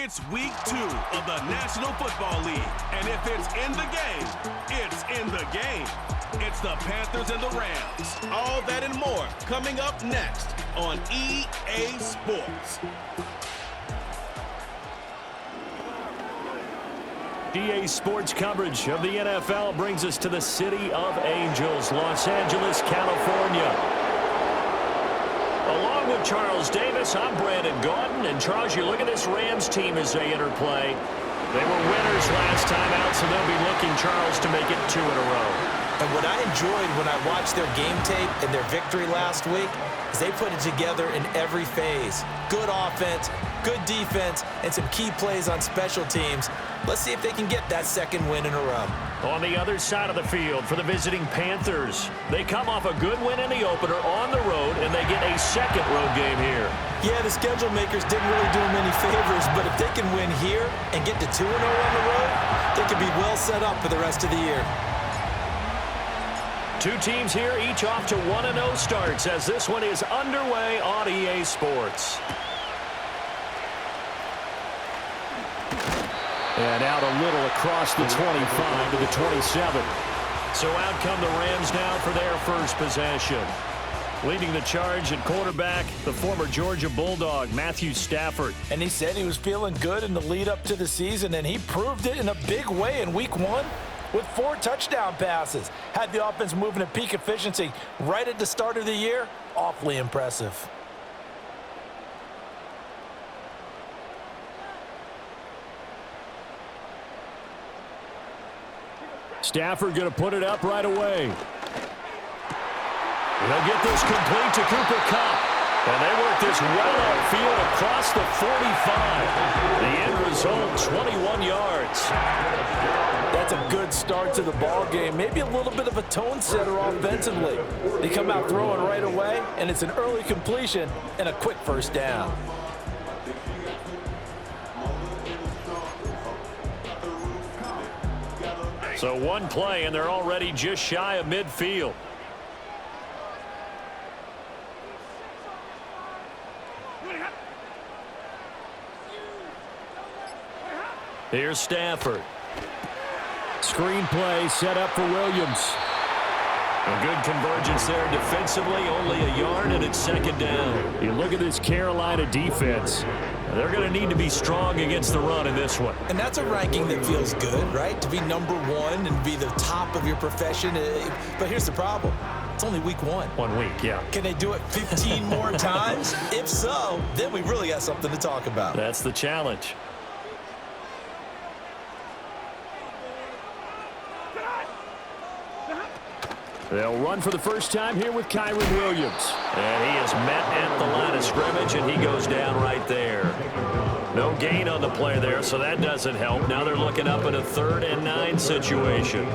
It's week 2 of the National Football League. And if it's in the game, it's in the game. It's the Panthers and the Rams. All that and more coming up next on EA Sports. EA Sports coverage of the NFL brings us to the City of Angels, Los Angeles, California. Along with Charles Davis, I'm Brandon Gaudin. And Charles, you look at this Rams team as they enter play. They were winners last time out, so they'll be looking, Charles, to make it 2 in a row. And what I enjoyed when I watched their game tape and their victory last week is they put it together in every phase. Good offense, good defense, and some key plays on special teams. Let's see if they can get that second win in a row. On the other side of the field for the visiting Panthers, they come off a good win in the opener on the road, and they get a second road game here. Yeah, the schedule makers didn't really do them any favors, but if they can win here and get to 2-0 on the road, they could be well set up for the rest of the year. Two teams here, each off to 1-0 starts as this one is underway on EA Sports. And out a little across the 25 to the 27. So out come the Rams now for their first possession. Leading the charge at quarterback, the former Georgia Bulldog, Matthew Stafford. And he said he was feeling good in the lead up to the season, and he proved it in a big way in week 1 with 4 touchdown passes. Had the offense moving at peak efficiency right at the start of the year. Awfully impressive. Stafford going to put it up right away. They'll get this complete to Cooper Kupp. And they work this well upfield across the 45. The end result, 21 yards. That's a good start to the ball game. Maybe a little bit of a tone setter offensively. They come out throwing right away, and it's an early completion and a quick first down. So one play, and they're already just shy of midfield. Here's Stafford. Screen play set up for Williams. A good convergence there defensively, only a yard, and it's second down. You look at this Carolina defense. They're going to need to be strong against the run in this one. And that's a ranking that feels good, right? To be number 1 and be the top of your profession. But here's the problem. It's only week 1. 1 week, yeah. Can they do it 15 more times? If so, then we really got something to talk about. That's the challenge. They'll run for the first time here with Kyron Williams. And he is met at the line of scrimmage, and he goes down right there. No gain on the play there, so that doesn't help. Now they're looking up at a 3rd and 9 situation.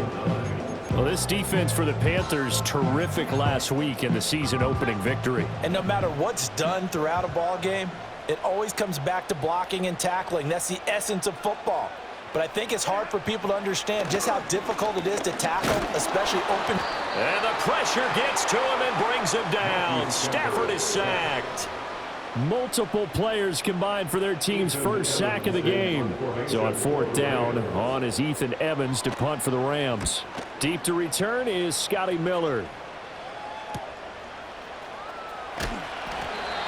Well, this defense for the Panthers, terrific last week in the season-opening victory. And no matter what's done throughout a ball game, it always comes back to blocking and tackling. That's the essence of football. But I think it's hard for people to understand just how difficult it is to tackle, especially open. And the pressure gets to him and brings him down. Stafford is sacked. Multiple players combined for their team's first sack of the game. So on 4th down, on is Ethan Evans to punt for the Rams. Deep to return is Scotty Miller.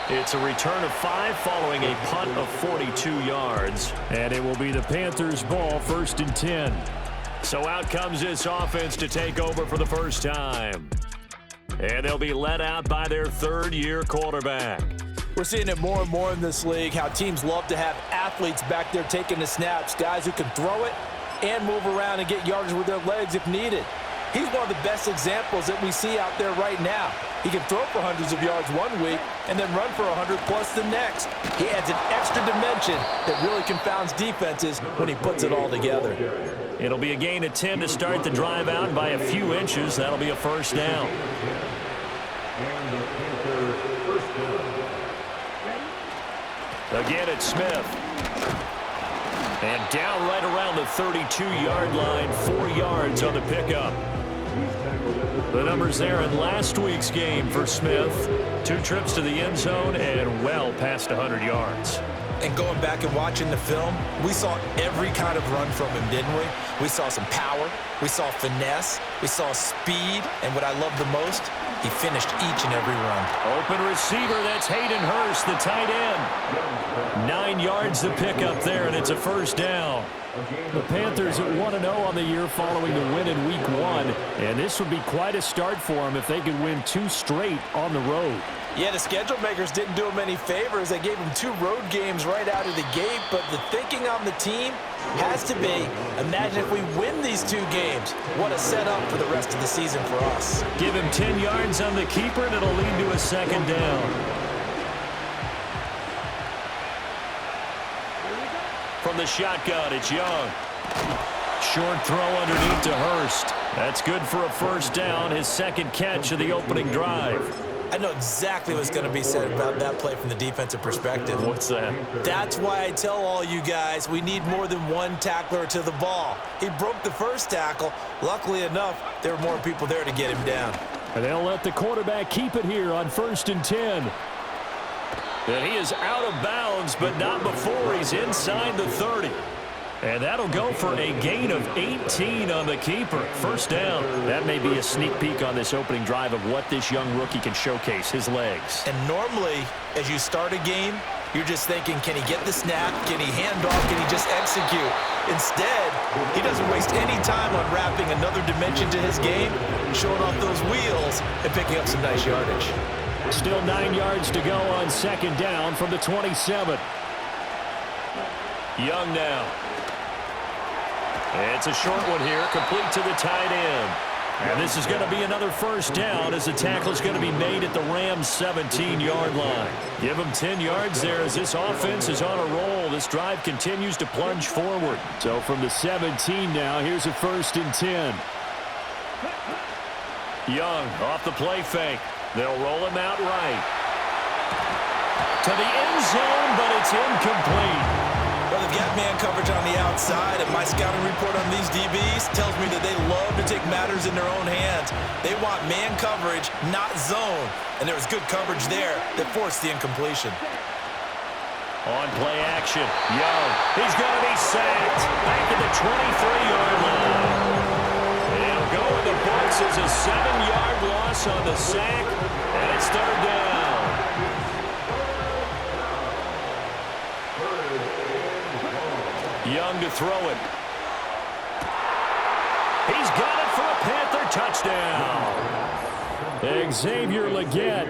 It's a return of 5 following a punt of 42 yards. And it will be the Panthers' ball, 1st and 10. So out comes this offense to take over for the first time. And they'll be led out by their 3rd-year quarterback. We're seeing it more and more in this league, how teams love to have athletes back there taking the snaps, guys who can throw it and move around and get yardage with their legs if needed. He's one of the best examples that we see out there right now. He can throw for hundreds of yards one week and then run for 100+ the next. He adds an extra dimension that really confounds defenses when he puts it all together. It'll be a gain of 10 to start the drive out by a few inches. That'll be a first down. Again, it's Smith. And down right around the 32-yard line, 4 yards on the pickup. The numbers there in last week's game for Smith. 2 trips to the end zone and well past 100 yards. And going back and watching the film, we saw every kind of run from him, didn't we? We saw some power, we saw finesse, we saw speed, and what I love the most, he finished each and every run. Open receiver, that's Hayden Hurst, the tight end. 9 yards to pick up there, and it's a first down. The Panthers at 1-0 on the year following the win in Week 1, and this would be quite a start for them if they could win 2 straight on the road. Yeah, the schedule makers didn't do him any favors. They gave him 2 road games right out of the gate, but the thinking on the team has to be, imagine if we win these 2 games. What a setup for the rest of the season for us. Give him 10 yards on the keeper, and it'll lead to a second down. From the shotgun, it's Young. Short throw underneath to Hurst. That's good for a first down, his second catch of the opening drive. I know exactly what's going to be said about that play from the defensive perspective. What's that? That's why I tell all you guys we need more than one tackler to the ball. He broke the first tackle. Luckily enough, there were more people there to get him down. And they'll let the quarterback keep it here on 1st and 10. And he is out of bounds, but not before he's inside the 30. And that'll go for a gain of 18 on the keeper. First down. That may be a sneak peek on this opening drive of what this young rookie can showcase, his legs. And normally, as you start a game, you're just thinking, can he get the snap? Can he hand off? Can he just execute? Instead, he doesn't waste any time unwrapping another dimension to his game, showing off those wheels, and picking up some nice yardage. Still 9 yards to go on second down from the 27. Young now. It's a short one here, complete to the tight end. And this is going to be another first down as the tackle is going to be made at the Rams' 17-yard line. Give them 10 yards there as this offense is on a roll. This drive continues to plunge forward. So from the 17 now, here's a 1st and 10. Young off the play fake. They'll roll him out right. To the end zone, but it's incomplete. Well, they've got man coverage on the outside, and my scouting report on these DBs tells me that they love to take matters in their own hands. They want man coverage, not zone. And there was good coverage there that forced the incompletion. On play action, Young. He's going to be sacked back at the 23-yard line. It'll go in the books as a 7-yard loss on the sack, and it's third down. Young to throw it. He's got it for a Panther touchdown. Xavier Legette,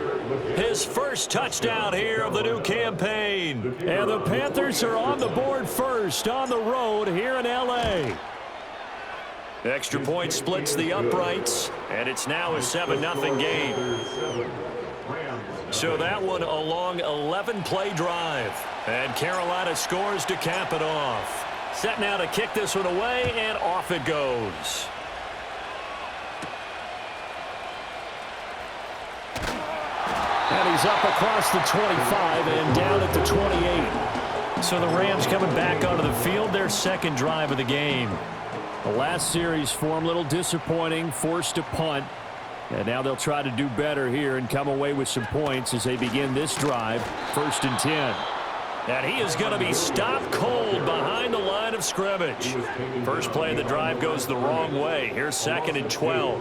his first touchdown here of the new campaign. And the Panthers are on the board first on the road here in L.A. Extra point splits the uprights, and it's now a 7-0 game. So that one a long 11-play drive. And Carolina scores to cap it off. Set now to kick this one away, and off it goes. And he's up across the 25 and down at the 28. So the Rams coming back onto the field, their second drive of the game. The last series for them, a little disappointing, forced to punt. And now they'll try to do better here and come away with some points as they begin this drive, 1st and 10. And he is going to be stopped cold behind the line of scrimmage. First play of the drive goes the wrong way. Here's 2nd and 12.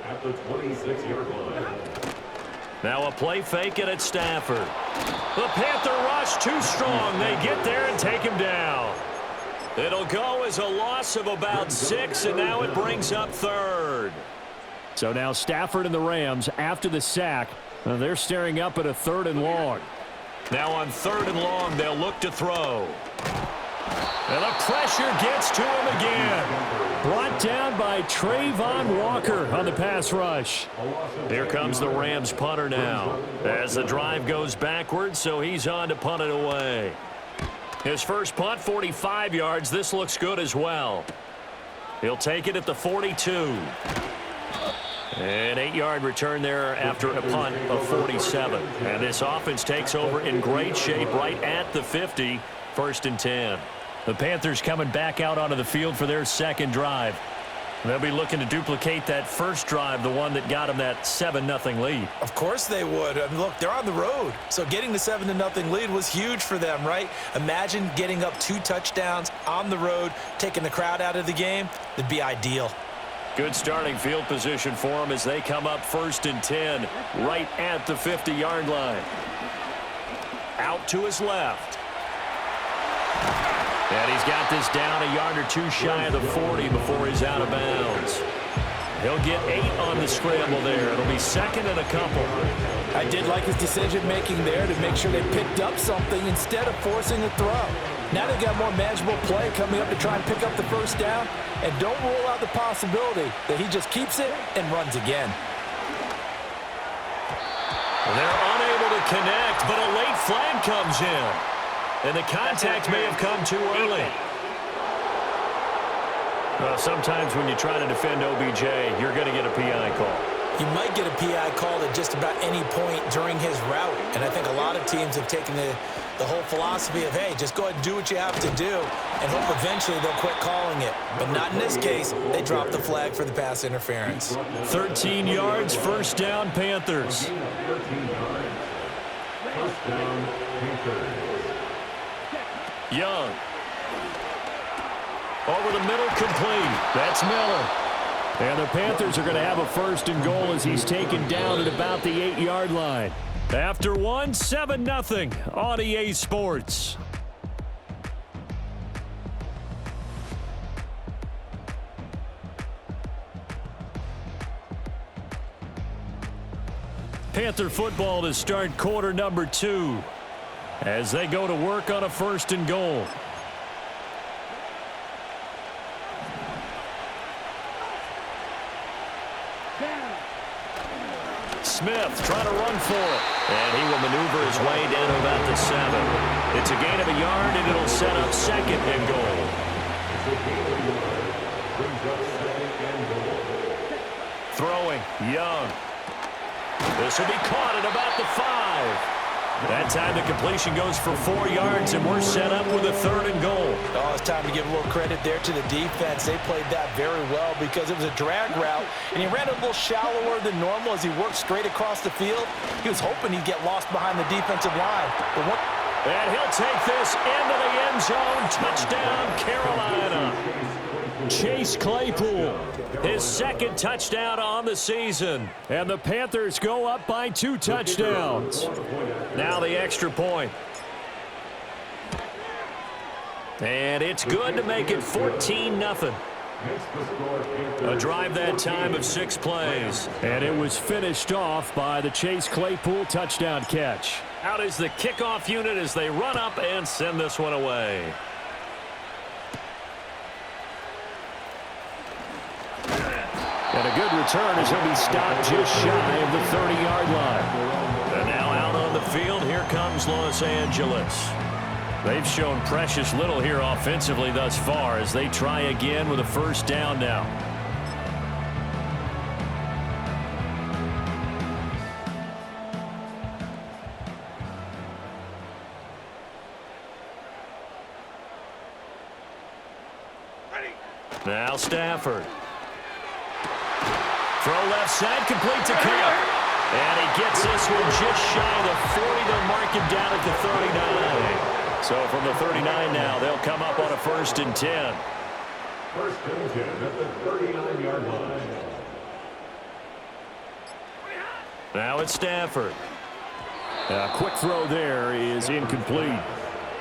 At the 26-yard line. Now a play fake it at Stafford. The Panther rush too strong. They get there and take him down. It'll go as a loss of about 6, and now it brings up 3rd. So now Stafford and the Rams, after the sack, they're staring up at a 3rd and long. Now on 3rd and long, they'll look to throw. And the pressure gets to him again. Brought down by Trayvon Walker on the pass rush. Here comes the Rams punter now. As the drive goes backwards, so he's on to punt it away. His first punt, 45 yards. This looks good as well. He'll take it at the 42. An 8-yard return there after a punt of 47. And this offense takes over in great shape right at the 50, 1st and 10. The Panthers coming back out onto the field for their second drive. They'll be looking to duplicate that first drive, the one that got them that 7-0 lead. Of course they would. I mean, look, they're on the road. So getting the 7-0 lead was huge for them, right? Imagine getting up 2 touchdowns on the road, taking the crowd out of the game. It'd be ideal. Good starting field position for them as they come up 1st and 10, right at the 50-yard line. Out to his left. And he's got this down a yard or 2 shy of the 40 before he's out of bounds. He'll get 8 on the scramble there. It'll be 2nd and a couple. I did like his decision-making there to make sure they picked up something instead of forcing a throw. Now they've got more manageable play coming up to try and pick up the first down. And don't rule out the possibility that he just keeps it and runs again. They're unable to connect, but a late flag comes in. And the contact may have come too early. Well, sometimes when you try to defend OBJ, you're going to get a PI call. You might get a PI call at just about any point during his route. And I think a lot of teams have taken the whole philosophy of, hey, just go ahead and do what you have to do and hope eventually they'll quit calling it. But not in this case. They dropped the flag for the pass interference. 13 yards, 1st down, Panthers. 13 yards. 1st down, Panthers. Young. Over the middle, complete. That's Miller. And the Panthers are going to have a 1st and goal as he's taken down at about the 8-yard line. After 1, 7-0 on EA Sports. Panther football to start quarter number 2 as they go to work on a 1st and goal. Smith trying to run for it. And he will maneuver his way down to about the 7. It's a gain of a yard, and it'll set up 2nd and goal. Throwing, Young. This will be caught at about the 5. That time the completion goes for 4 yards, and we're set up with a 3rd and goal. Oh, it's time to give a little credit there to the defense. They played that very well because it was a drag route, and he ran a little shallower than normal as he worked straight across the field. He was hoping he'd get lost behind the defensive line. And he'll take this into the end zone. Touchdown, Carolina. Chase Claypool, his 2nd touchdown on the season. And the Panthers go up by 2 touchdowns. Now the extra point. And it's good to make it 14-0. A drive that time of 6 plays. And it was finished off by the Chase Claypool touchdown catch. Out is the kickoff unit as they run up and send this one away. And a good return as he'll be stopped just shy of the 30-yard line. And now out on the field, here comes Los Angeles. They've shown precious little here offensively thus far as they try again with a 1st down now. Now Stafford. Throw left side, complete to Cup. And he gets this one just shy of the 40. They'll mark him down at the 39. So from the 39 now, they'll come up on a 1st and 10. 1st and 10 at the 39-yard line. Now it's Stafford. A quick throw there is incomplete.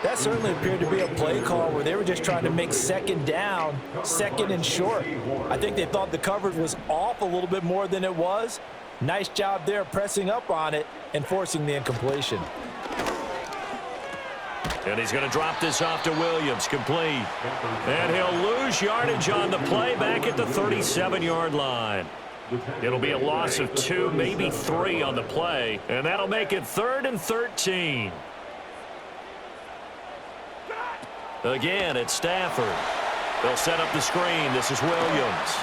That certainly appeared to be a play call where they were just trying to make 2nd down, 2nd and short. I think they thought the coverage was off a little bit more than it was. Nice job there pressing up on it and forcing the incompletion. And he's going to drop this off to Williams, complete. And he'll lose yardage on the play back at the 37-yard line. It'll be a loss of 2, maybe 3 on the play, and that'll make it 3rd and 13. Again, it's Stafford. They'll set up the screen. This is Williams.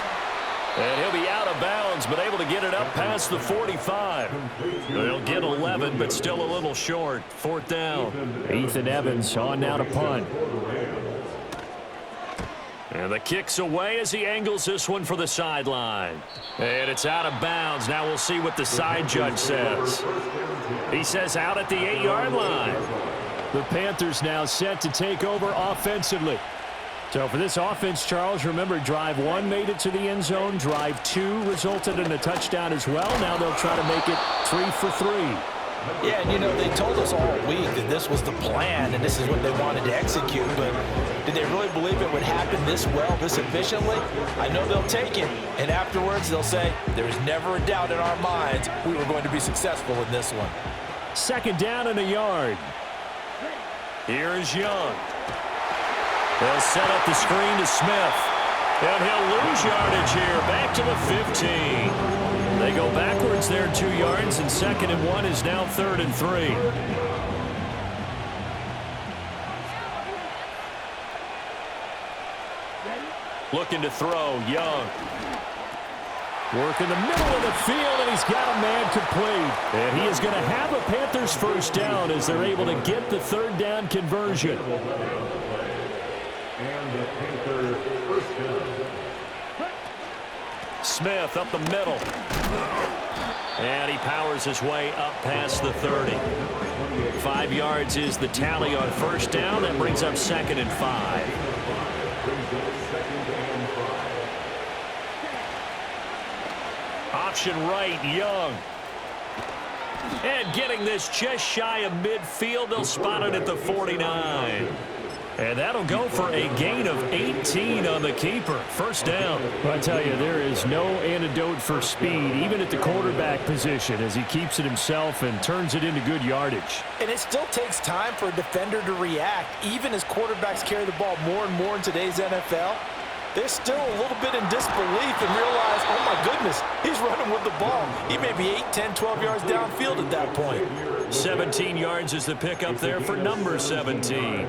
And he'll be out of bounds, but able to get it up past the 45. They'll get 11, but still a little short. 4th down. Ethan Evans on now to punt. And the kick's away as he angles this one for the sideline. And it's out of bounds. Now we'll see what the side judge says. He says out at the 8-yard line. The Panthers now set to take over offensively. So for this offense, Charles, remember, drive 1 made it to the end zone. Drive 2 resulted in a touchdown as well. Now they'll try to make it 3 for 3. Yeah, and you know, they told us all week that this was the plan and this is what they wanted to execute, but did they really believe it would happen this well, this efficiently? I know they'll take it, and afterwards they'll say, there's never a doubt in our minds we were going to be successful in this one. 2nd down and a yard. Here's Young. They'll set up the screen to Smith. And he'll lose yardage here, back to the 15. They go backwards there 2 yards, and 2nd and 1 is now 3rd and 3. Looking to throw, Young. Work in the middle of the field, and he's got a man complete. And he is going to have a Panthers 1st down as they're able to get the 3rd down conversion. And the Panthers 1st down. Smith up the middle. And he powers his way up past the 30. 5 yards is the tally on 1st down. That brings up 2nd and 5. Option right, Young. And getting this just shy of midfield. They'll spot it at the 49. And that'll go for a gain of 18 on the keeper. 1st down. Well, I tell you, there is no antidote for speed, even at the quarterback position, as he keeps it himself and turns it into good yardage. And it still takes time for a defender to react. Even as quarterbacks carry the ball more and more in today's NFL, they're still a little bit in disbelief and realize, oh my goodness, he's running with the ball. He may be 8, 10, 12 yards downfield at that point. 17 yards is the pickup there for number 17.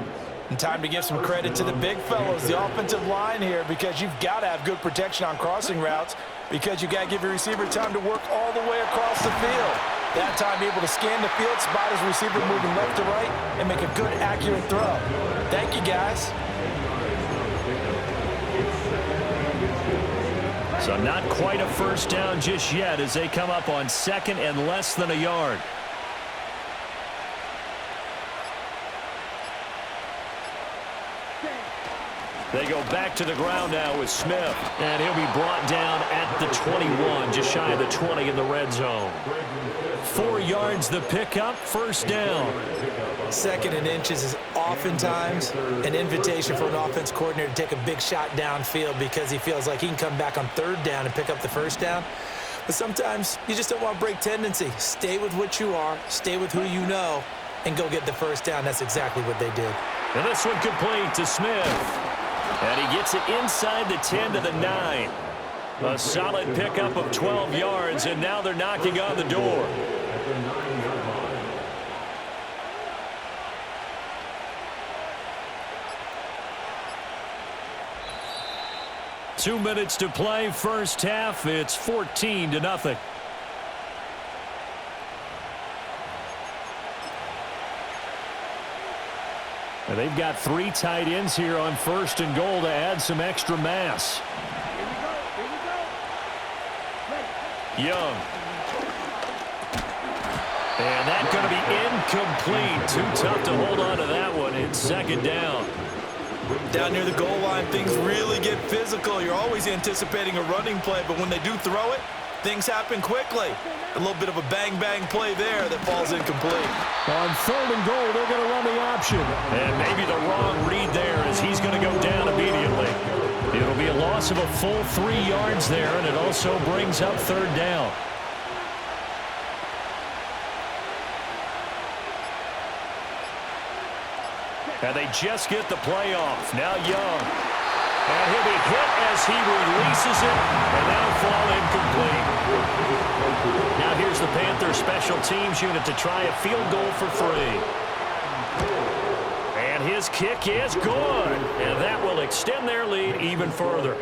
And time to give some credit to the big fellows, the offensive line here, because you've got to have good protection on crossing routes, because you got to give your receiver time to work all the way across the field. That time able to scan the field, spot his receiver moving left to right, and make a good, accurate throw. Thank you, guys. So not quite a 1st down just yet as they come up on 2nd and less than a yard. They go back to the ground now with Smith. And he'll be brought down at the 21, just shy of the 20 in the red zone. 4 yards the pickup, 1st down. 2nd and inches is oftentimes an invitation for an offense coordinator to take a big shot downfield because he feels like he can come back on 3rd down and pick up the 1st down. But sometimes you just don't want to break tendency. Stay with what you are, stay with who you know, and go get the 1st down. That's exactly what they did. And this one complete to Smith. And he gets it inside the 10 to the 9. A solid pickup of 12 yards, and now they're knocking on the door. 2 minutes to play, 1st half. It's 14-0. And they've got 3 tight ends here on 1st and goal to add some extra mass. Young. And that's going to be incomplete. Too tough to hold on to that one. It's 2nd down. Down near the goal line, things really get physical. You're always anticipating a running play, but when they do throw it, things happen quickly. A little bit of a bang-bang play there that falls incomplete. On 3rd and goal, they're going to run the option. And maybe the wrong read there as he's going to go down immediately. It'll be a loss of a full 3 yards there, and it also brings up 3rd down. And they just get the play off. Now Young. And he'll be hit as he releases it, and that'll fall incomplete. Now here's the Panthers special teams unit to try a field goal for 3. And his kick is good. And that will extend their lead even further.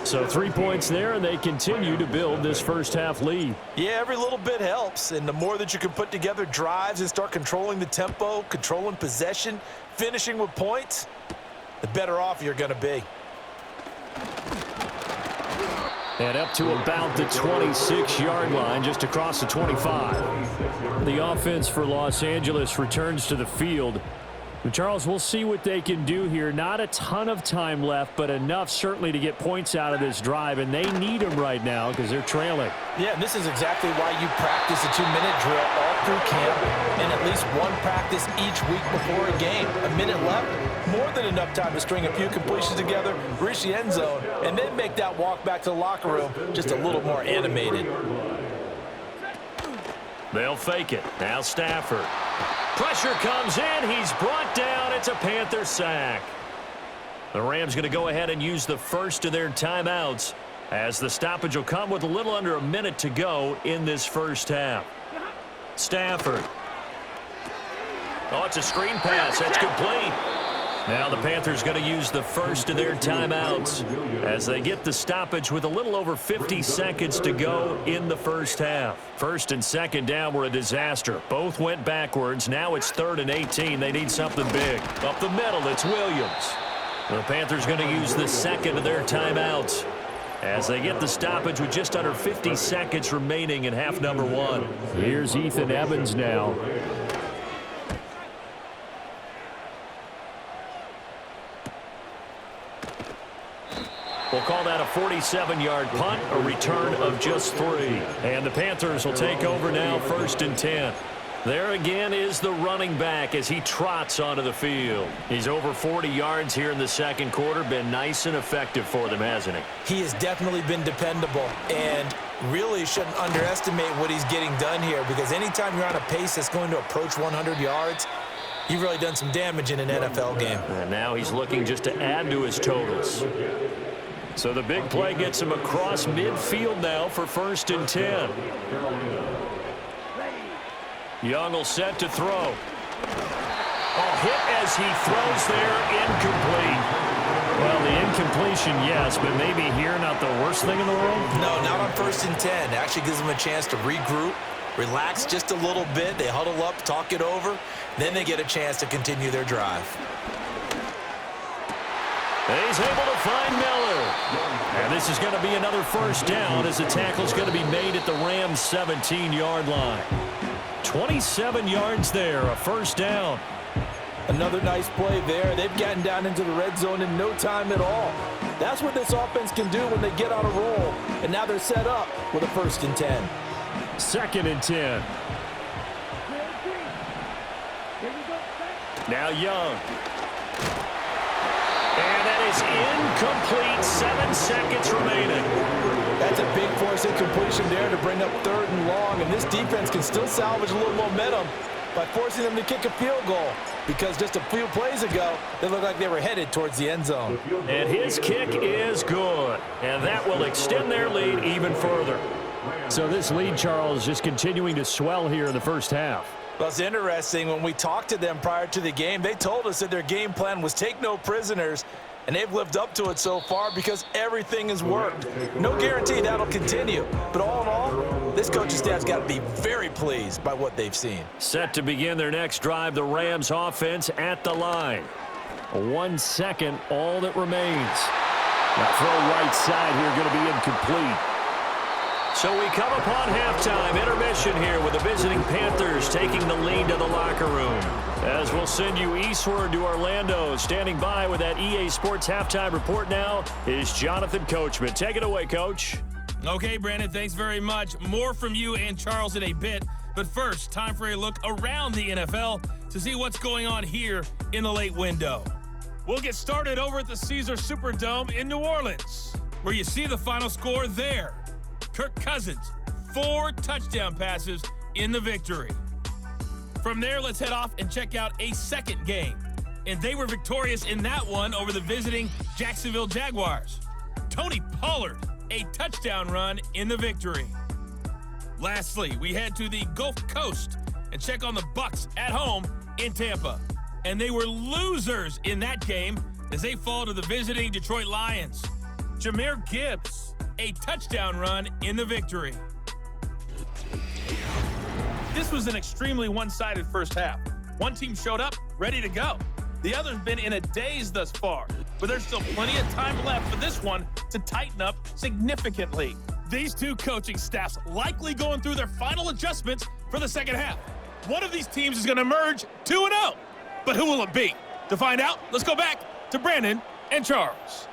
So 3 points there, and they continue to build this 1st half lead. Yeah, every little bit helps. And the more that you can put together drives and start controlling the tempo, controlling possession, finishing with points, the better off you're going to be. And up to about the 26-yard line, just across the 25. The offense for Los Angeles returns to the field. Charles, we'll see what they can do here. Not a ton of time left, but enough certainly to get points out of this drive, and they need them right now because they're trailing. Yeah, and this is exactly why you practice a 2-minute drill all through camp and at least one practice each week before a game. A minute left, more than enough time to string a few completions together, reach the end zone, and then make that walk back to the locker room just a little more animated. They'll fake it. Now Stafford. Pressure comes in. He's brought down. It's a Panther sack. The Rams going to go ahead and use the first of their timeouts as the stoppage will come with a little under a minute to go in this first half. Stafford. Oh, it's a screen pass. That's complete. Now the Panthers going to use the first of their timeouts as they get the stoppage with a little over 50 seconds to go in the first half. First and second down were a disaster. Both went backwards. Now it's 3rd and 18. They need something big. Up the middle, it's Williams. The Panthers going to use the second of their timeouts as they get the stoppage with just under 50 seconds remaining in half number 1. Here's Ethan Evans now. We'll call that a 47-yard punt, a return of just 3. And the Panthers will take over now, 1st and 10. There again is the running back as he trots onto the field. He's over 40 yards here in the second quarter. Been nice and effective for them, hasn't he? He has definitely been dependable and really shouldn't underestimate what he's getting done here, because anytime you're on a pace that's going to approach 100 yards, you've really done some damage in an NFL game. And now he's looking just to add to his totals. So the big play gets him across midfield now for 1st and 10. Young will set to throw. Oh, hit as he throws there, incomplete. Well, the incompletion, yes, but maybe here not the worst thing in the world? No, not on 1st and 10. It actually gives them a chance to regroup, relax just a little bit. They huddle up, talk it over. Then they get a chance to continue their drive. He's able to find Miller. And this is going to be another first down as the tackle's going to be made at the Rams' 17-yard line. 27 yards there, a first down. Another nice play there. They've gotten down into the red zone in no time at all. That's what this offense can do when they get on a roll. And now they're set up with a 1st and 10. 2nd and 10. Now Young. And that is incomplete. 7 seconds remaining. That's a big force incompletion there to bring up 3rd and long. And this defense can still salvage a little momentum by forcing them to kick a field goal, because just a few plays ago, they looked like they were headed towards the end zone. And his kick is good. And that will extend their lead even further. So this lead, Charles, just continuing to swell here in the first half. Well, it's interesting. When we talked to them prior to the game, they told us that their game plan was take no prisoners, and they've lived up to it so far because everything has worked. No guarantee that'll continue, but all in all, this coaching staff's got to be very pleased by what they've seen. Set to begin their next drive, the Rams offense at the line. 1 second, all that remains. The throw right side here going to be incomplete. So we come upon halftime intermission here with the visiting Panthers taking the lead to the locker room. As we'll send you eastward to Orlando. Standing by with that EA Sports halftime report now is Jonathan Coachman. Take it away, Coach. Okay, Brandon, thanks very much. More from you and Charles in a bit. But first, time for a look around the NFL to see what's going on here in the late window. We'll get started over at the Caesars Superdome in New Orleans, where you see the final score there. Kirk Cousins, 4 touchdown passes in the victory. From there, let's head off and check out a second game. And they were victorious in that one over the visiting Jacksonville Jaguars. Tony Pollard, a touchdown run in the victory. Lastly, we head to the Gulf Coast and check on the Bucs at home in Tampa. And they were losers in that game as they fall to the visiting Detroit Lions. Jahmyr Gibbs, a touchdown run in the victory. This was an extremely one-sided first half. One team showed up, ready to go. The other's been in a daze thus far. but there's still plenty of time left for this one to tighten up significantly. These two coaching staffs likely going through their final adjustments for the second half. One of these teams is going to emerge 2-0, but who will it be? To find out, let's go back to Brandon and Charles.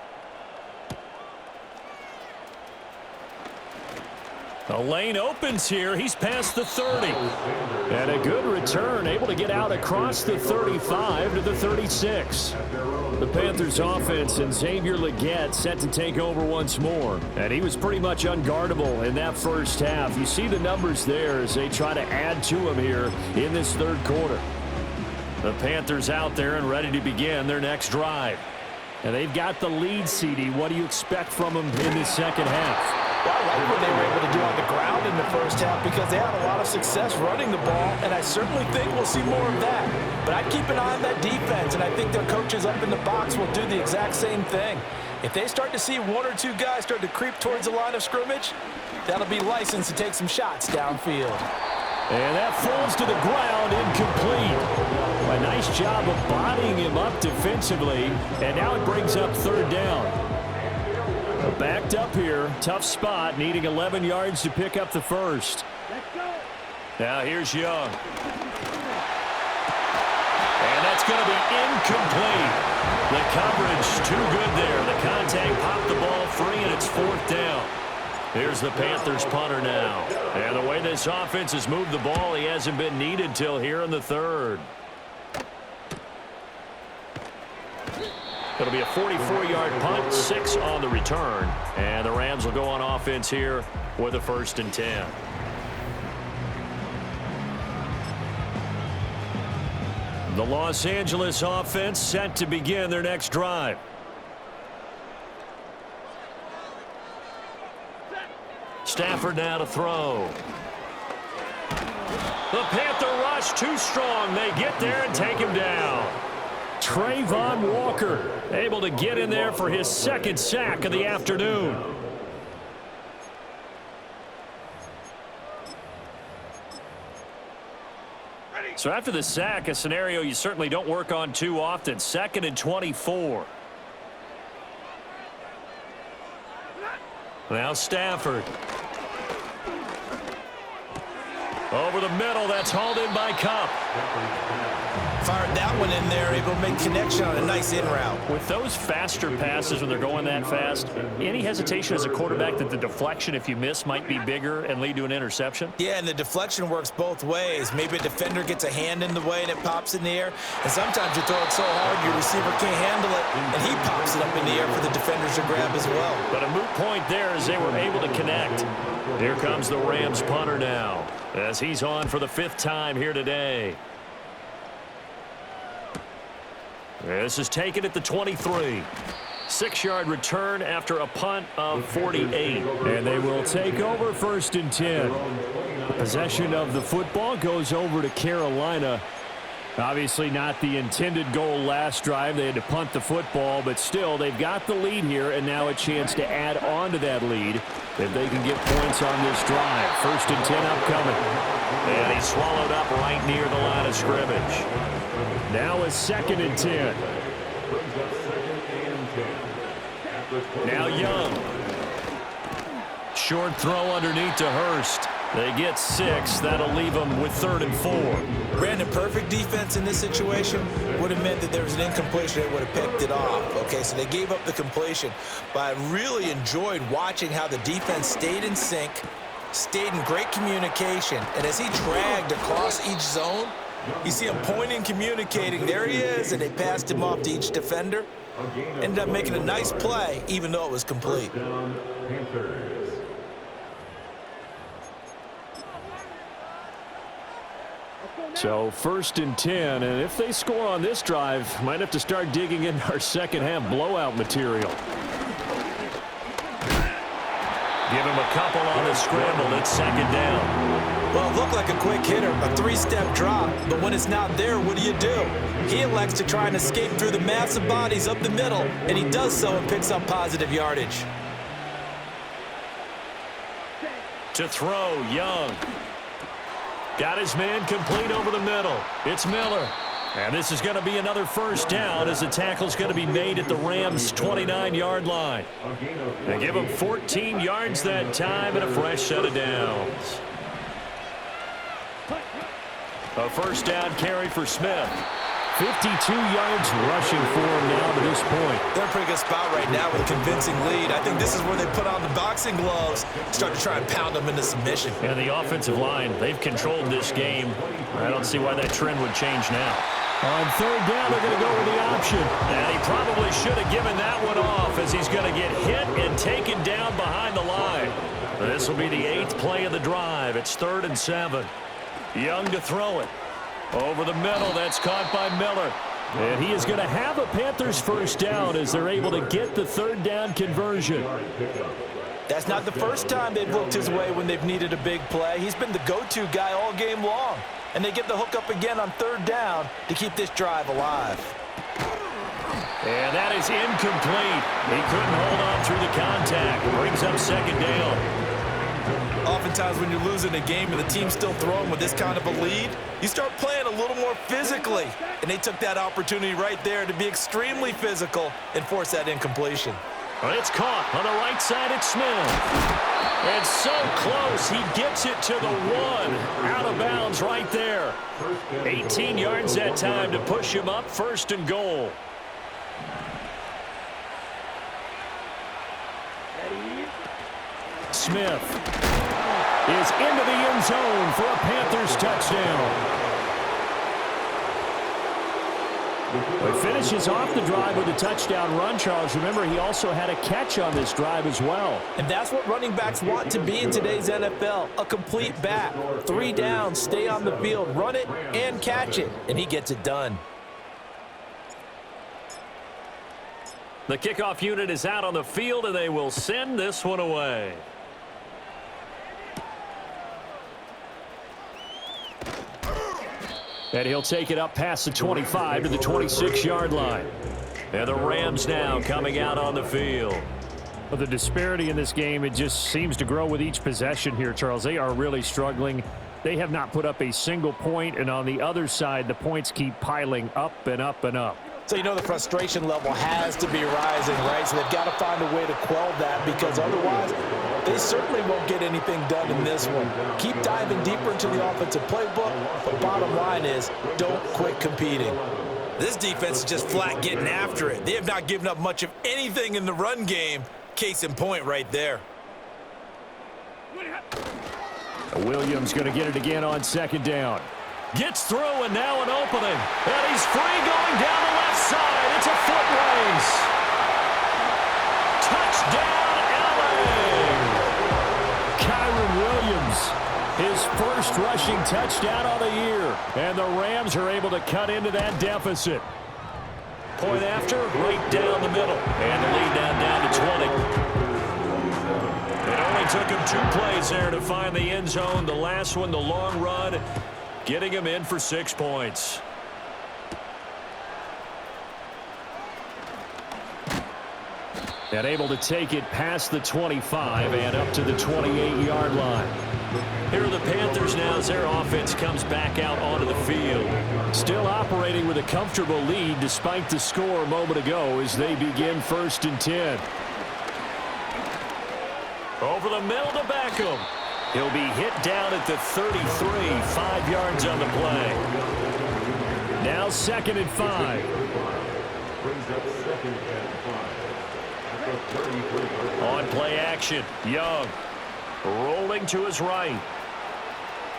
The lane opens here. He's past the 30. And a good return, able to get out across the 35 to the 36. The Panthers offense and Xavier Legette set to take over once more. And he was pretty much unguardable in that first half. You see the numbers there as they try to add to him here in this third quarter. The Panthers out there and ready to begin their next drive. And they've got the lead, CD. What do you expect from them in the second half? Well, I like what they were able to do on the ground in the first half because they had a lot of success running the ball, and I certainly think we'll see more of that. But I'd keep an eye on that defense, and I think their coaches up in the box will do the exact same thing. If they start to see one or two guys start to creep towards the line of scrimmage, that'll be licensed to take some shots downfield. And that falls to the ground, incomplete. A nice job of bodying him up defensively, and now it brings up third down. Backed up here, tough spot, needing 11 yards to pick up the first. Now here's Young. And that's going to be incomplete. The coverage too good there. The contact popped the ball free, and it's fourth down. Here's the Panthers punter now. And the way this offense has moved the ball, he hasn't been needed till here in the third. It'll be a 44-yard punt, 6 on the return. And the Rams will go on offense here with a 1st and 10. The Los Angeles offense set to begin their next drive. Stafford now to throw. The Panther rush too strong. They get there and take him down. Trayvon Walker able to get in there for his second sack of the afternoon. So after the sack, a scenario you certainly don't work on too often. 2nd and 24. Now Stafford. Over the middle, that's hauled in by Cup. Fired that one in there, able to make connection on a nice in route. With those faster passes when they're going that fast, any hesitation as a quarterback that the deflection, if you miss, might be bigger and lead to an interception? Yeah, and the deflection works both ways. Maybe a defender gets a hand in the way and it pops in the air, and sometimes you throw it so hard your receiver can't handle it, and he pops it up in the air for the defenders to grab as well. But a moot point there as they were able to connect. Here comes the Rams punter now as he's on for the 5th time here today. This is taken at the 23. 6-yard return after a punt of 48. And they will take over 1st and 10. Possession of the football goes over to Carolina. Obviously not the intended goal last drive. They had to punt the football, but still they've got the lead here, and now a chance to add on to that lead if they can get points on this drive. 1st and 10 upcoming. And he's swallowed up right near the line of scrimmage. Now a 2nd and 10. Now Young. Short throw underneath to Hurst. They get 6. That'll leave them with 3rd and 4. Brandon, perfect defense in this situation would have meant that there was an incompletion. They would have picked it off. Okay, so they gave up the completion. But I really enjoyed watching how the defense stayed in sync, stayed in great communication. And as he dragged across each zone, you see him pointing, communicating. There he is, and they passed him off to each defender. Ended up making a nice play, even though it was complete. So 1st and 10, and if they score on this drive, might have to start digging in our second half blowout material. Give him a couple on the scramble. It's 2nd down. Well, it looked like a quick hitter, a 3-step drop, but when it's not there, what do? He elects to try and escape through the massive bodies up the middle, and he does so and picks up positive yardage. To throw, Young. Got his man complete over the middle. It's Miller. And this is going to be another first down as the tackle's going to be made at the Rams' 29-yard line. They give them 14 yards that time and a fresh set of downs. A first down carry for Smith. 52 yards rushing for him now to this point. They're in a pretty good spot right now with a convincing lead. I think this is where they put on the boxing gloves, start to try and pound them into submission. And the offensive line, they've controlled this game. I don't see why that trend would change now. On third down, they're going to go with the option. And he probably should have given that one off as he's going to get hit and taken down behind the line. This will be the 8th play of the drive. It's 3rd and 7. Young to throw it. Over the middle, that's caught by Miller. And he is going to have a Panthers first down as they're able to get the third down conversion. That's not the first time they've looked his way when they've needed a big play. He's been the go-to guy all game long. And they get the hook up again on third down to keep this drive alive. And that is incomplete. He couldn't hold on through the contact. Brings up second down. Oftentimes when you're losing a game and the team's still throwing with this kind of a lead, you start playing a little more physically. And they took that opportunity right there to be extremely physical and force that incompletion. But it's caught on the right side. It's Smith. And so close. He gets it to the 1. Out of bounds right there. 18 yards that time to push him up. 1st and goal. Smith is into the end zone for a Panthers touchdown. He finishes off the drive with a touchdown run, Charles. Remember, he also had a catch on this drive as well. And that's what running backs want to be in today's NFL, a complete back. 3 downs, stay on the field, run it, and catch it. And he gets it done. The kickoff unit is out on the field, and they will send this one away. And he'll take it up past the 25 to the 26-yard line. And the Rams now coming out on the field. Well, the disparity in this game, it just seems to grow with each possession here, Charles. They are really struggling. They have not put up a single point, and on the other side, the points keep piling up and up and up. So you know the frustration level has to be rising, right? So they've got to find a way to quell that because otherwise they certainly won't get anything done in this one. Keep diving deeper into the offensive playbook, but bottom line is don't quit competing. This defense is just flat getting after it. They have not given up much of anything in the run game. Case in point right there. Williams going to get it again on 2nd down. Gets through and now an opening. And he's free going down the left side. It's a foot race. Touchdown, LA. Kyron Williams, his first rushing touchdown of the year. And the Rams are able to cut into that deficit. Point after, right down the middle. And the lead down to 20. It only took him 2 plays there to find the end zone. The last one, the long run, getting him in for 6 points. And able to take it past the 25 and up to the 28-yard line. Here are the Panthers now as their offense comes back out onto the field. Still operating with a comfortable lead despite the score a moment ago as they begin 1st and 10. Over the middle to Beckham. He'll be hit down at the 33, 5 yards on the play. Now 2nd and 5. Brings up 2nd and 5. On play action, Young rolling to his right.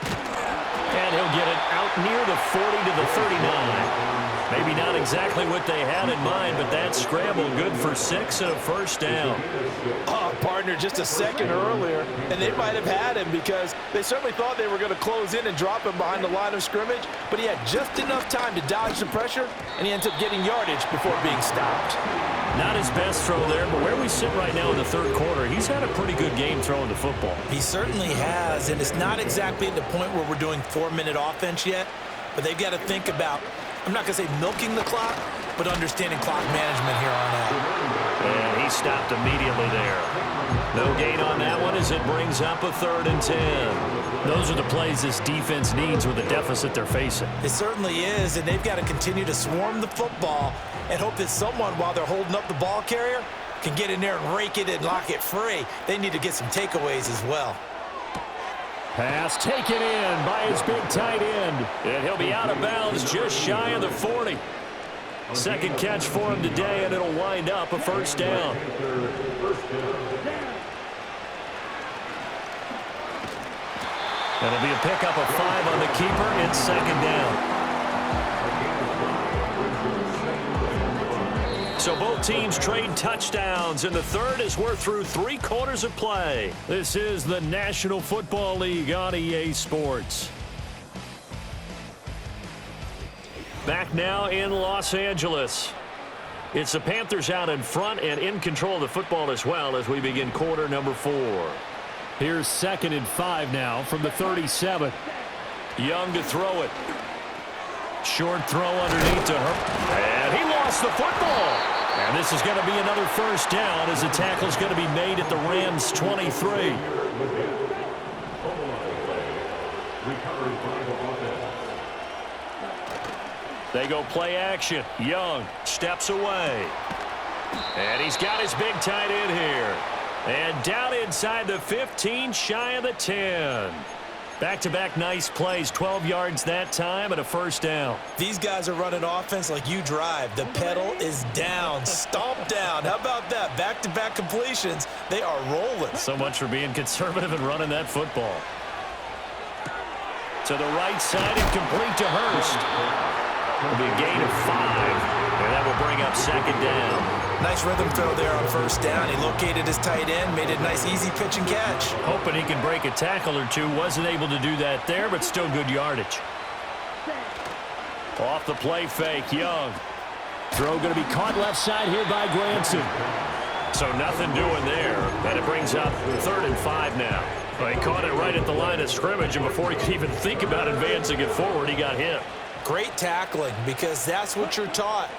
And he'll get it out near the 40 to the 39. Maybe not exactly what they had in mind, but that scramble good for 6 and a first down. Oh, partner, just a second earlier, and they might have had him because they certainly thought they were going to close in and drop him behind the line of scrimmage, but he had just enough time to dodge the pressure, and he ends up getting yardage before being stopped. Not his best throw there, but where we sit right now in the 3rd quarter, he's had a pretty good game throwing the football. He certainly has, and it's not exactly at the point where we're doing 4-minute offense yet, but they've got to think about, I'm not going to say milking the clock, but understanding clock management here on out. And he stopped immediately there. No gain on that one as it brings up a 3rd and 10. Those are the plays this defense needs with the deficit they're facing. It certainly is, and they've got to continue to swarm the football and hope that someone, while they're holding up the ball carrier, can get in there and rake it and lock it free. They need to get some takeaways as well. Pass taken in by his big tight end. And he'll be out of bounds just shy of the 40. Second catch for him today, and it'll wind up a first down. That'll be a pickup of 5 on the keeper. It's second down. So both teams trade touchdowns, and the third as we're through 3 quarters of play. This is the National Football League on EA Sports. Back now in Los Angeles. It's the Panthers out in front and in control of the football as well as we begin quarter number 4. Here's 2nd and 5 now from the 37. Young to throw it. Short throw underneath to her. And he lost the football. And this is going to be another first down as the tackle's going to be made at the Rams' 23. They go play action. Young steps away. And he's got his big tight end here. And down inside the 15, shy of the 10. Back-to-back nice plays, 12 yards that time and a first down. These guys are running offense like you drive. The pedal is down, stomp down. How about that? Back-to-back completions. They are rolling. So much for being conservative and running that football. To the right side and complete to Hurst. It'll be a gain of 5, and that will bring up second down. Nice rhythm throw there on first down. He located his tight end, made it a nice easy pitch and catch. Hoping he can break a tackle or two. Wasn't able to do that there, but still good yardage. Off the play fake, Young. Throw going to be caught left side here by Granson. So nothing doing there. And it brings up 3rd and 5 now. Well, he caught it right at the line of scrimmage, and before he could even think about advancing it forward, he got hit. Great tackling, because that's what you're taught.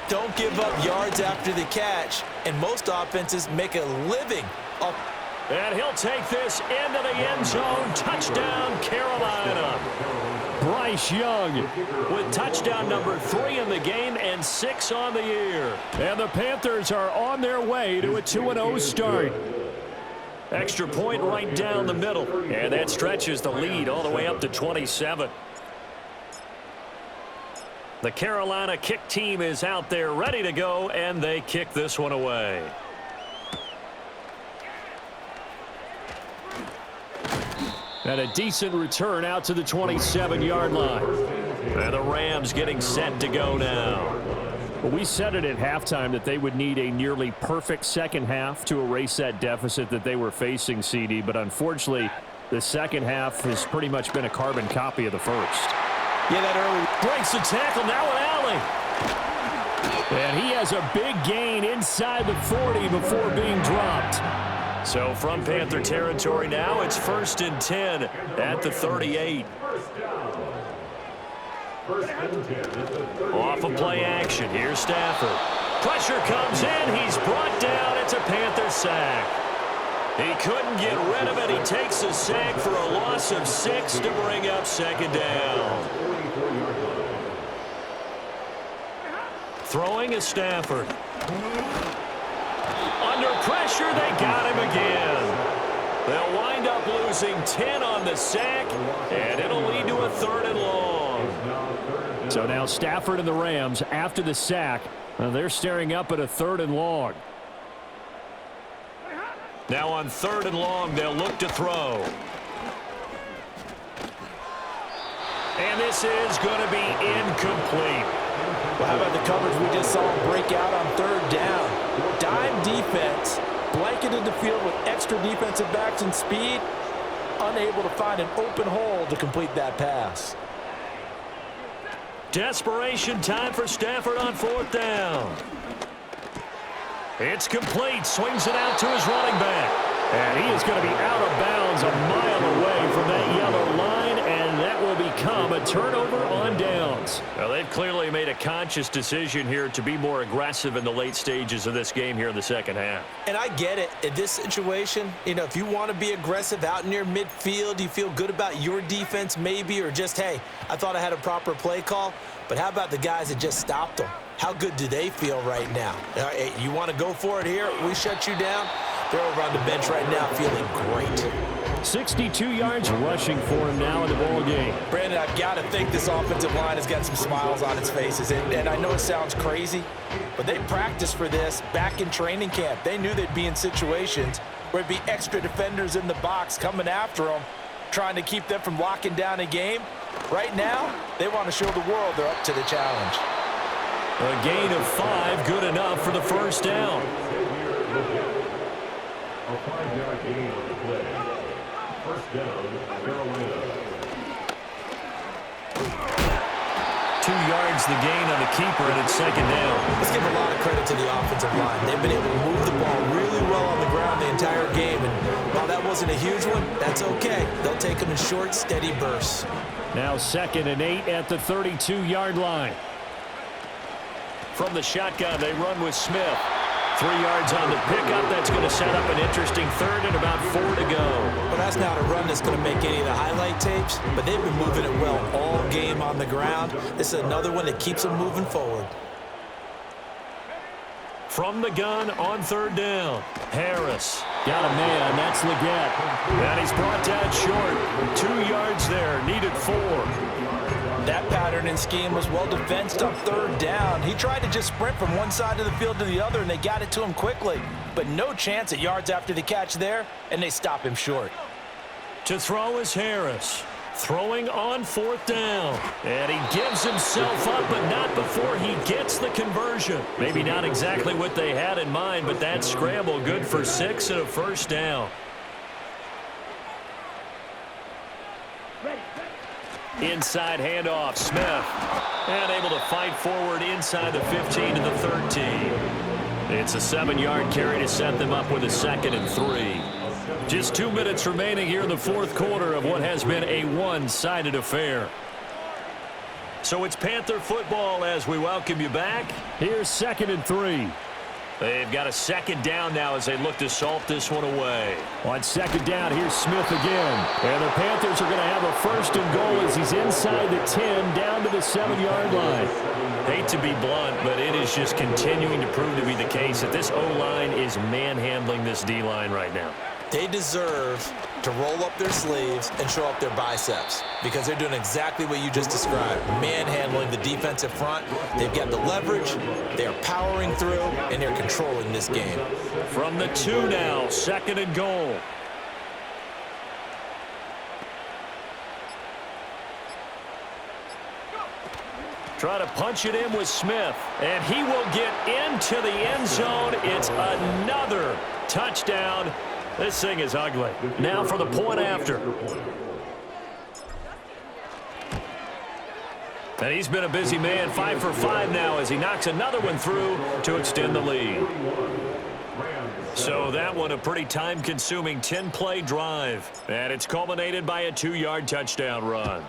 Don't give up yards after the catch, and most offenses make a living off. And he'll take this into the end zone. Touchdown, Carolina. Bryce Young with touchdown number 3 in the game and 6 on the year. And the Panthers are on their way to a 2-0 start. Extra point right down the middle. And that stretches the lead all the way up to 27. The Carolina kick team is out there ready to go, and they kick this one away. And a decent return out to the 27-yard line. And the Rams getting set to go now. Well, we said it at halftime that they would need a nearly perfect second half to erase that deficit that they were facing, CD. But unfortunately, the second half has pretty much been a carbon copy of the first. Yeah, that early breaks the tackle. Now an alley. And he has a big gain inside the 40 before being dropped. So from Panther territory now, it's 1st and 10 at the 38. Off of play action. Here's Stafford. Pressure comes in. He's brought down. It's a Panther sack. He couldn't get rid of it. He takes a sack for a loss of 6 to bring up second down. Throwing is Stafford. Under pressure, they got him again. They'll wind up losing 10 on the sack, and it'll lead to a 3rd and long. So now Stafford and the Rams, after the sack, they're staring up at a 3rd and long. Now on 3rd and long, they'll look to throw. And this is going to be incomplete. Well, how about the coverage we just saw him break out on 3rd down? Dime defense, blanketed the field with extra defensive backs and speed, unable to find an open hole to complete that pass. Desperation time for Stafford on 4th down. It's complete. Swings it out to his running back. And he is going to be out of bounds a mile away from that yellow line, and that will be become a turnover on downs. Well, they've clearly made a conscious decision here to be more aggressive in the late stages of this game here in the second half. And I get it. In this situation, if you want to be aggressive out near midfield, you feel good about your defense maybe, or just, hey, I thought I had a proper play call. But how about the guys that just stopped them? How good do they feel right now? Hey, you want to go for it here? We shut you down? They're over on the bench right now feeling great. 62 yards rushing for him now in the ball game. Brandon, I've got to think this offensive line has got some smiles on its faces. And I know it sounds crazy, but they practiced for this back in training camp. They knew they'd be in situations where it'd be extra defenders in the box coming after them, trying to keep them from locking down a game. Right now, they want to show the world they're up to the challenge. A gain of 5, good enough for the first down. A 5-yard gain on the play. First down, Carolina. 2 yards the gain on the keeper, and it's second down. Let's give a lot of credit to the offensive line. They've been able to move the ball really well on the ground the entire game. And while that wasn't a huge one, that's okay. They'll take them in short, steady bursts. Now 2nd and 8 at the 32-yard line. From the shotgun, they run with Smith. 3 yards on the pickup. That's going to set up an interesting third and about 4 to go. Well, that's not a run that's going to make any of the highlight tapes, but they've been moving it well all game on the ground. This is another one that keeps them moving forward. From the gun on 3rd down, Harris. Got a man, that's Leggett. And he's brought down short. 2 yards there, needed 4. That pattern and scheme was well defensed on 3rd down. He tried to just sprint from one side of the field to the other, and they got it to him quickly. But no chance at yards after the catch there, and they stop him short. To throw is Harris. Throwing on 4th down. And he gives himself up, but not before he gets the conversion. Maybe not exactly what they had in mind, but that scramble good for 6 and a first down. Inside handoff, Smith. And able to fight forward inside the 15 to the 13. It's a 7-yard carry to set them up with a 2nd and 3. Just 2 minutes remaining here in the 4th quarter of what has been a one-sided affair. So it's Panther football as we welcome you back. Here's 2nd and 3. They've got a 2nd down now as they look to salt this one away. On 2nd down, here's Smith again. And the Panthers are going to have a 1st and goal as he's inside the 10 down to the 7-yard line. Hate to be blunt, but it is just continuing to prove to be the case that this O-line is manhandling this D-line right now. They deserve to roll up their sleeves and show up their biceps because they're doing exactly what you just described, manhandling the defensive front. They've got the leverage, they're powering through, and they're controlling this game. From the 2 now, 2nd and goal. Try to punch it in with Smith, and he will get into the end zone. It's another touchdown. This thing is ugly. Now for the point after. And he's been a busy man, 5 for 5 now as he knocks another one through to extend the lead. So that one a pretty time-consuming 10-play drive. And it's culminated by a 2-yard touchdown run.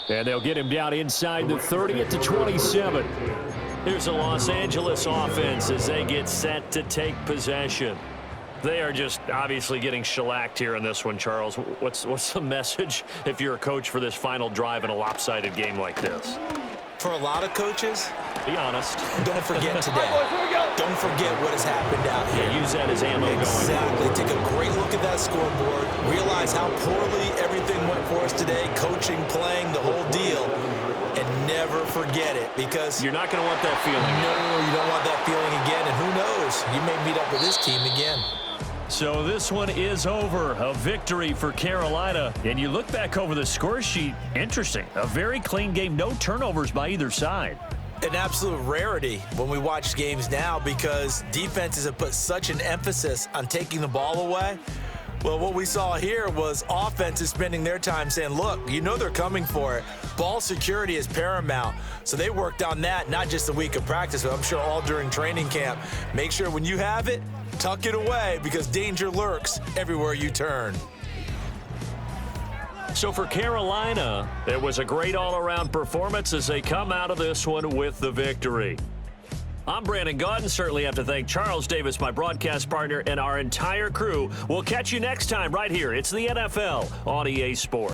And they'll get him down inside the 30 at the 27. Here's the Los Angeles offense as they get set to take possession. They are just obviously getting shellacked here in this one, Charles. What's the message if you're a coach for this final drive in a lopsided game like this? For a lot of coaches, be honest. Don't forget today. Don't forget what has happened out here. Yeah, use that as ammo. Exactly. Take a great look at that scoreboard. Realize how poorly everything went for us today. Coaching, playing, the whole deal. And never forget it because you're not going to want that feeling. No, you don't want that feeling again. And who knows? You may meet up with this team again. So this one is over. A victory for Carolina. And you look back over the score sheet. Interesting. A very clean game. No turnovers by either side. An absolute rarity when we watch games now because defenses have put such an emphasis on taking the ball away. Well, what we saw here was offenses spending their time saying, look, you know they're coming for it. Ball security is paramount. So they worked on that, not just a week of practice, but I'm sure all during training camp. Make sure when you have it, tuck it away because danger lurks everywhere you turn. So for Carolina, it was a great all-around performance as they come out of this one with the victory. I'm Brandon Gaudin. Certainly have to thank Charles Davis, my broadcast partner, and our entire crew. We'll catch you next time right here. It's the NFL on EA Sports.